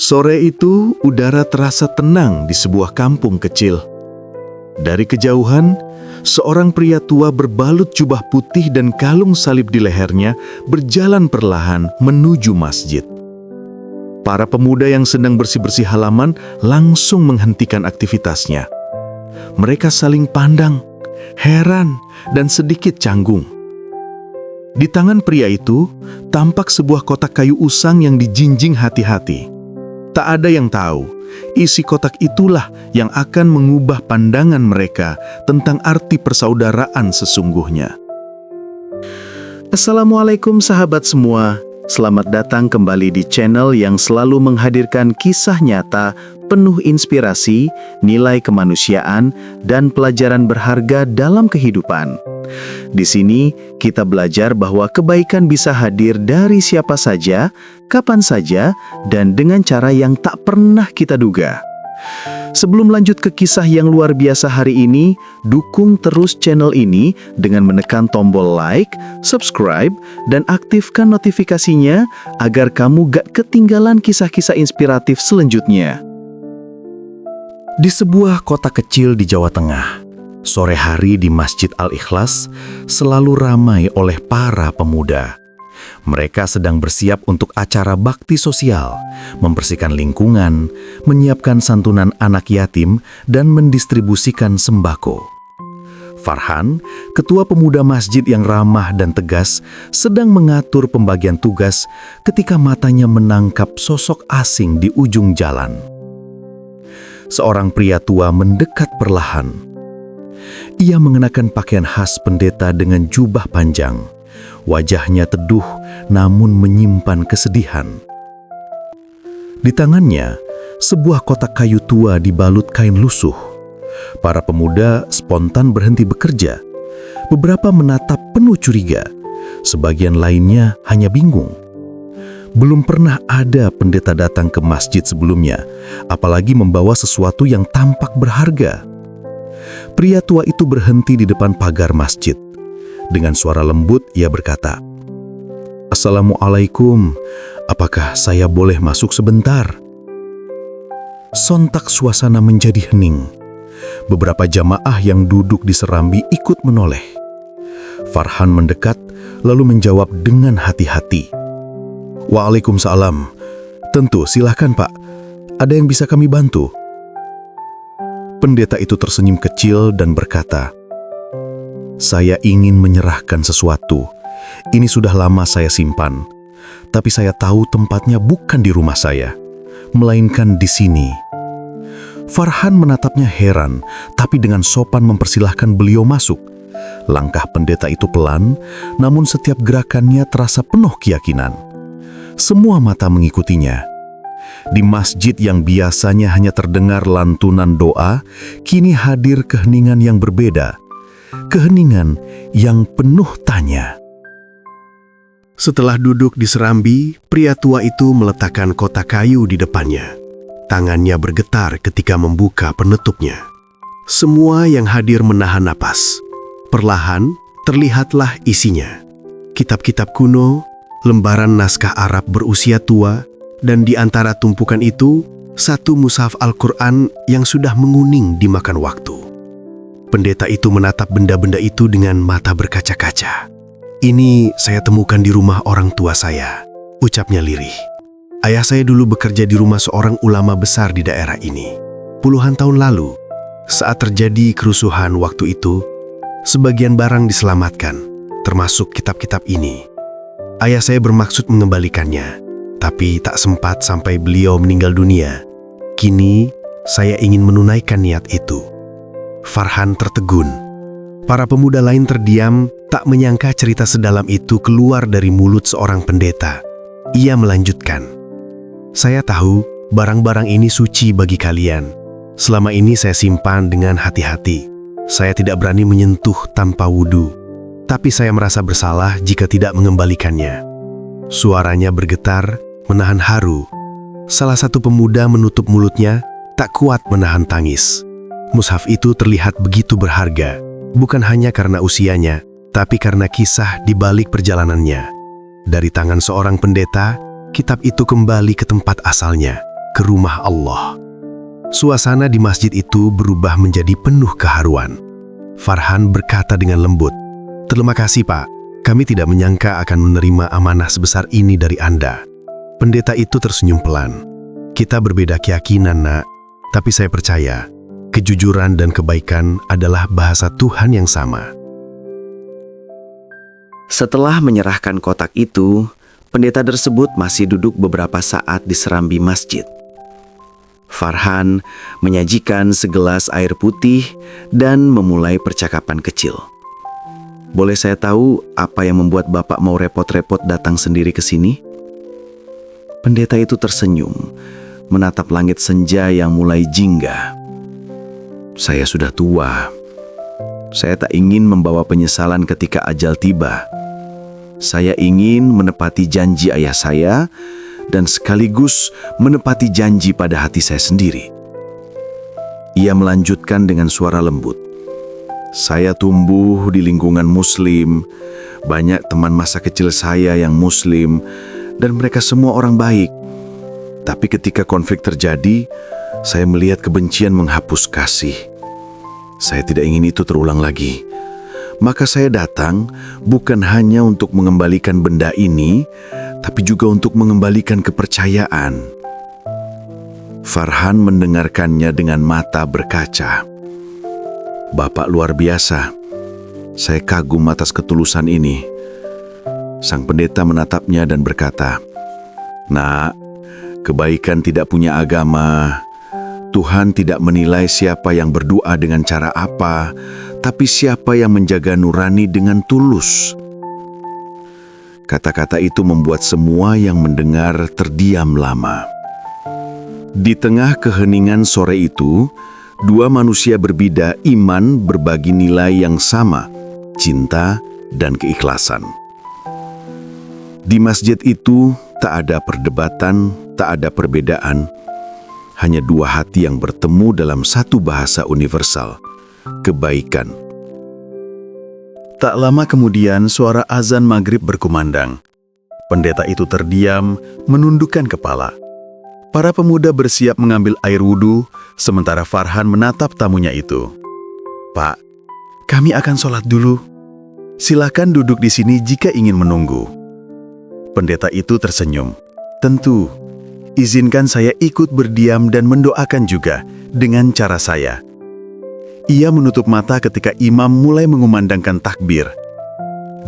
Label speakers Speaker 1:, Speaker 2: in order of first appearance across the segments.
Speaker 1: Sore itu, udara terasa tenang di sebuah kampung kecil. Dari kejauhan, seorang pria tua berbalut jubah putih dan kalung salib di lehernya berjalan perlahan menuju masjid. Para pemuda yang sedang bersih-bersih halaman langsung menghentikan aktivitasnya. Mereka saling pandang, heran, dan sedikit canggung. Di tangan pria itu, tampak sebuah kotak kayu usang yang dijinjing hati-hati. Tak ada yang tahu, isi kotak itulah yang akan mengubah pandangan mereka tentang arti persaudaraan sesungguhnya. Assalamualaikum sahabat semua, selamat datang kembali di channel yang selalu menghadirkan kisah nyata penuh inspirasi, nilai kemanusiaan, dan pelajaran berharga dalam kehidupan. Di sini, kita belajar bahwa kebaikan bisa hadir dari siapa saja, kapan saja, dan dengan cara yang tak pernah kita duga. Sebelum lanjut ke kisah yang luar biasa hari ini, dukung terus channel ini dengan menekan tombol like, subscribe, dan aktifkan notifikasinya agar kamu gak ketinggalan kisah-kisah inspiratif selanjutnya. Di sebuah kota kecil di Jawa Tengah, sore hari di Masjid Al-Ikhlas selalu ramai oleh para pemuda. Mereka sedang bersiap untuk acara bakti sosial, membersihkan lingkungan, menyiapkan santunan anak yatim, dan mendistribusikan sembako. Farhan, ketua pemuda masjid yang ramah dan tegas, sedang mengatur pembagian tugas ketika matanya menangkap sosok asing di ujung jalan. Seorang pria tua mendekat perlahan. Ia mengenakan pakaian khas pendeta dengan jubah panjang. Wajahnya teduh namun menyimpan kesedihan. Di tangannya, sebuah kotak kayu tua dibalut kain lusuh. Para pemuda spontan berhenti bekerja. Beberapa menatap penuh curiga. Sebagian lainnya hanya bingung. Belum pernah ada pendeta datang ke masjid sebelumnya, apalagi membawa sesuatu yang tampak berharga. Pria tua itu berhenti di depan pagar masjid. Dengan suara lembut, ia berkata, "Assalamualaikum, apakah saya boleh masuk sebentar?" Sontak suasana menjadi hening. Beberapa jamaah yang duduk di serambi ikut menoleh. Farhan mendekat, lalu menjawab dengan hati-hati, "Waalaikumsalam. Tentu, silahkan Pak. Ada yang bisa kami bantu?" Pendeta itu tersenyum kecil dan berkata, "Saya ingin menyerahkan sesuatu. Ini sudah lama saya simpan. Tapi saya tahu tempatnya bukan di rumah saya, melainkan di sini." Farhan menatapnya heran, tapi dengan sopan mempersilahkan beliau masuk. Langkah pendeta itu pelan, namun setiap gerakannya terasa penuh keyakinan. Semua mata mengikutinya. Di masjid yang biasanya hanya terdengar lantunan doa, kini hadir keheningan yang berbeda. Keheningan yang penuh tanya. Setelah duduk di serambi, pria tua itu meletakkan kotak kayu di depannya. Tangannya bergetar ketika membuka penutupnya. Semua yang hadir menahan napas. Perlahan, terlihatlah isinya. Kitab-kitab kuno, lembaran naskah Arab berusia tua, dan di antara tumpukan itu, satu mushaf Al-Quran yang sudah menguning dimakan waktu. Pendeta itu menatap benda-benda itu dengan mata berkaca-kaca. "Ini saya temukan di rumah orang tua saya," ucapnya lirih. "Ayah saya dulu bekerja di rumah seorang ulama besar di daerah ini. Puluhan tahun lalu, saat terjadi kerusuhan waktu itu, sebagian barang diselamatkan, termasuk kitab-kitab ini. Ayah saya bermaksud mengembalikannya, tapi tak sempat sampai beliau meninggal dunia. Kini, saya ingin menunaikan niat itu." Farhan tertegun. Para pemuda lain terdiam, tak menyangka cerita sedalam itu keluar dari mulut seorang pendeta. Ia melanjutkan, "Saya tahu barang-barang ini suci bagi kalian. Selama ini saya simpan dengan hati-hati. Saya tidak berani menyentuh tanpa wudhu. Tapi saya merasa bersalah jika tidak mengembalikannya." Suaranya bergetar, menahan haru. Salah satu pemuda menutup mulutnya, tak kuat menahan tangis. Mushaf itu terlihat begitu berharga, bukan hanya karena usianya, tapi karena kisah di balik perjalanannya. Dari tangan seorang pendeta, kitab itu kembali ke tempat asalnya,
Speaker 2: ke rumah Allah. Suasana di masjid itu berubah menjadi penuh keharuan. Farhan berkata dengan lembut, "Terima kasih Pak, kami tidak menyangka akan menerima amanah sebesar ini dari Anda." Pendeta itu tersenyum pelan. "Kita berbeda keyakinan, Nak, tapi saya percaya kejujuran dan kebaikan adalah bahasa Tuhan yang sama."
Speaker 3: Setelah menyerahkan kotak itu, pendeta tersebut masih duduk beberapa saat di serambi masjid. Farhan menyajikan segelas air putih dan memulai percakapan kecil. "Boleh saya tahu apa yang membuat Bapak mau repot-repot datang sendiri ke sini?" Pendeta itu tersenyum, menatap langit senja yang mulai jingga. "Saya sudah tua. Saya tak ingin membawa penyesalan ketika ajal tiba. Saya ingin menepati janji ayah saya dan sekaligus menepati janji pada hati saya sendiri." Ia melanjutkan dengan suara lembut, "Saya tumbuh di lingkungan muslim, banyak teman masa kecil saya yang muslim, dan mereka semua orang baik. Tapi ketika konflik terjadi, saya melihat kebencian menghapus kasih. Saya tidak ingin itu terulang lagi. Maka saya datang bukan hanya untuk mengembalikan benda ini, tapi juga untuk mengembalikan kepercayaan." Farhan mendengarkannya dengan mata berkaca. "Bapak luar biasa. Saya kagum atas ketulusan ini." Sang pendeta menatapnya dan berkata, "Nak, kebaikan tidak punya agama. Tuhan tidak menilai siapa yang berdoa dengan cara apa, tapi siapa yang menjaga nurani dengan tulus." Kata-kata itu membuat semua yang mendengar terdiam lama. Di tengah keheningan sore itu, dua manusia berbeda iman berbagi nilai yang sama, cinta dan keikhlasan. Di masjid itu tak ada perdebatan, tak ada perbedaan. Hanya dua hati yang bertemu dalam satu bahasa universal, kebaikan.
Speaker 1: Tak lama kemudian suara azan maghrib berkumandang. Pendeta itu terdiam, menundukkan kepala. Para pemuda bersiap mengambil air wudhu, sementara Farhan menatap tamunya itu. "Pak, kami akan sholat dulu. Silakan duduk di sini jika ingin menunggu." Pendeta itu tersenyum. "Tentu, izinkan saya ikut berdiam dan mendoakan juga dengan cara saya." Ia menutup mata ketika imam mulai mengumandangkan takbir.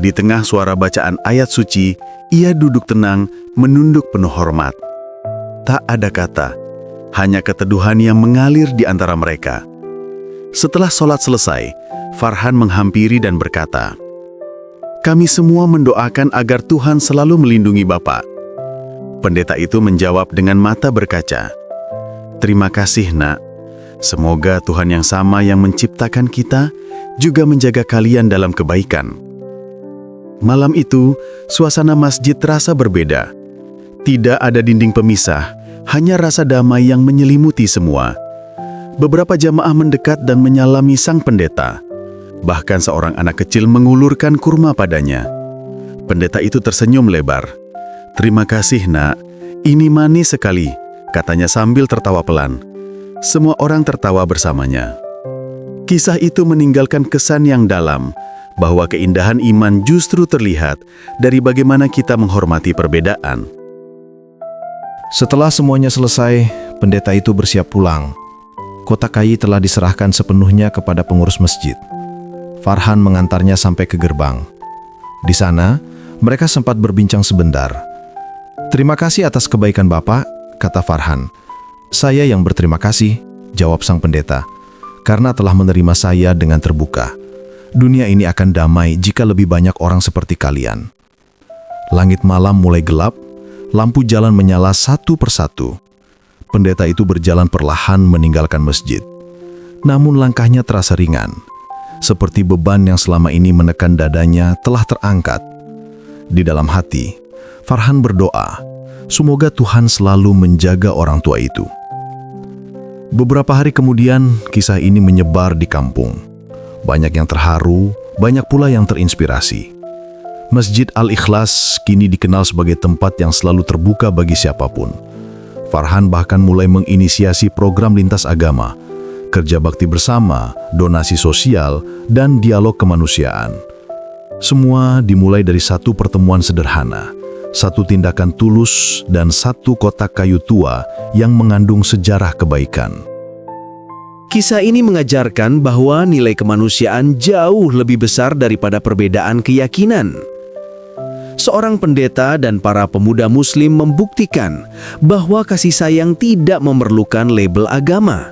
Speaker 1: Di tengah suara bacaan ayat suci, ia duduk tenang, menunduk penuh hormat. Tak ada kata, hanya keteduhan yang mengalir di antara mereka. Setelah sholat selesai, Farhan menghampiri dan berkata, "Kami semua mendoakan agar Tuhan selalu melindungi Bapak." Pendeta itu menjawab dengan mata berkaca, "Terima kasih, Nak. Semoga Tuhan yang sama yang menciptakan kita juga menjaga kalian dalam kebaikan." Malam itu, suasana masjid terasa berbeda. Tidak ada dinding pemisah, hanya rasa damai yang menyelimuti semua. Beberapa jamaah mendekat dan menyalami sang pendeta. Bahkan seorang anak kecil mengulurkan kurma padanya. Pendeta itu tersenyum lebar. "Terima kasih, Nak. Ini manis sekali," katanya sambil tertawa pelan. Semua orang tertawa bersamanya. Kisah itu meninggalkan kesan yang dalam, bahwa keindahan iman justru terlihat dari bagaimana kita menghormati perbedaan.
Speaker 4: Setelah semuanya selesai, pendeta itu bersiap pulang. Kotak kayu telah diserahkan sepenuhnya kepada pengurus masjid. Farhan mengantarnya sampai ke gerbang. Di sana, mereka sempat berbincang sebentar. "Terima kasih atas kebaikan Bapak," kata Farhan. "Saya yang berterima kasih," jawab sang pendeta, "karena telah menerima saya dengan terbuka. Dunia ini akan damai jika lebih banyak orang seperti kalian." Langit malam mulai gelap, lampu jalan menyala satu persatu. Pendeta itu berjalan perlahan meninggalkan masjid. Namun langkahnya terasa ringan, seperti beban yang selama ini menekan dadanya telah terangkat. Di dalam hati, Farhan berdoa, semoga Tuhan selalu menjaga orang tua itu. Beberapa hari kemudian, kisah ini menyebar di kampung. Banyak yang terharu, banyak pula yang terinspirasi. Masjid Al-Ikhlas kini dikenal sebagai tempat yang selalu terbuka bagi siapapun.
Speaker 1: Farhan bahkan mulai menginisiasi program lintas agama, kerja bakti bersama, donasi sosial, dan dialog kemanusiaan. Semua dimulai dari satu pertemuan sederhana, satu tindakan tulus, dan satu kotak kayu tua yang mengandung sejarah kebaikan.
Speaker 3: Kisah ini mengajarkan bahwa nilai kemanusiaan jauh lebih besar daripada perbedaan keyakinan. Seorang pendeta dan para pemuda Muslim membuktikan bahwa kasih sayang tidak memerlukan label agama.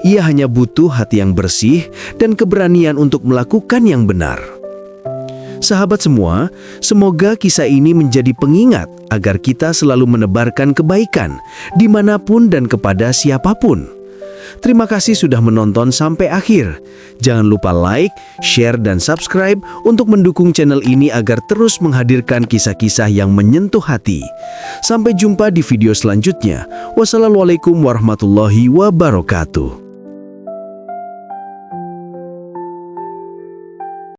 Speaker 3: Ia hanya butuh hati yang bersih dan keberanian untuk melakukan yang benar. Sahabat semua, semoga kisah ini menjadi pengingat agar kita selalu menebarkan kebaikan dimanapun dan kepada siapapun. Terima kasih sudah menonton sampai akhir. Jangan lupa like, share, dan subscribe untuk mendukung channel ini agar terus menghadirkan kisah-kisah yang menyentuh hati. Sampai jumpa di video selanjutnya. Wassalamualaikum warahmatullahi wabarakatuh.